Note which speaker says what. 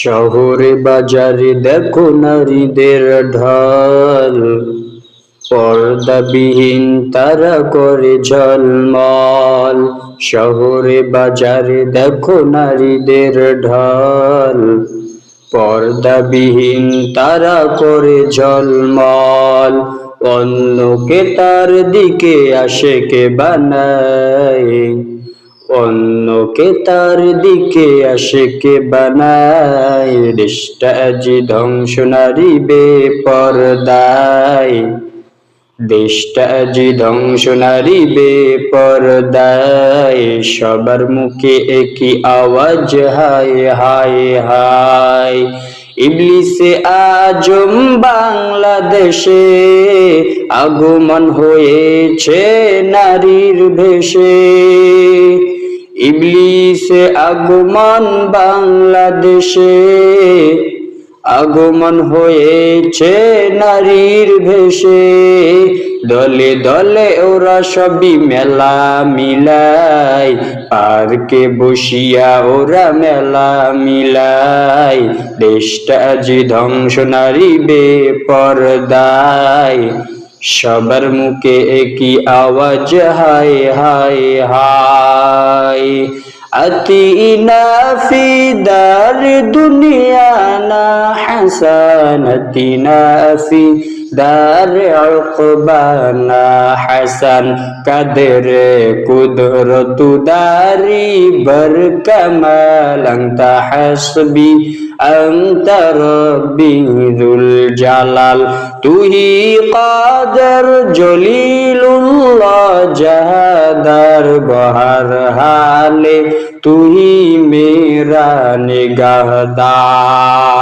Speaker 1: শহরে বাজারে দেখো নারীদের ঢল, পর্দাবিহীন তারা করে ঝলমল। শহরে বাজারে দেখো নারীদের ঢল, পর্দাবিহীন তারা করে ঝলমল। অন্যকে তার দিকে আশেকে বানায়, অন্যকে তার দিকে আশেকে বানায়। দেশটা আজি ধ্বংস নারী বেপরদায়, দেশটা আজি ধ্বংস নারী বেপরদায়। সবার মুখে একই আওয়াজ হায় হায় হায়। ইবলিসে আজম বাংলাদেশে আগমন হয়েছে নারীর বেশে, ইবলিসে আগমন বাংলাদেশে আগমন হয়েছে নারীর বেশে। দলে দলে ওরা সবই মেলা মিলায়, পার্কে বসিয়া ওরা মেলা মিলায়। দেশটা আজি ধ্বংস নারী বেপরদায়, সবার মুখে একই আওয়াজ হায় হায় হায়। আতিনা ফি দার দুনিয়ানা হাসান, আতিনা ফি দার উকবানা হাসান। কাদের কুদরতু দারি বর কামাল, আনতা হাসবি আনতা রব্বি যুল জালাল। তুহি কাদের জলিলুল্লাহ জাহাদার বহর হালে, তুহি মেরা নিগাহদার।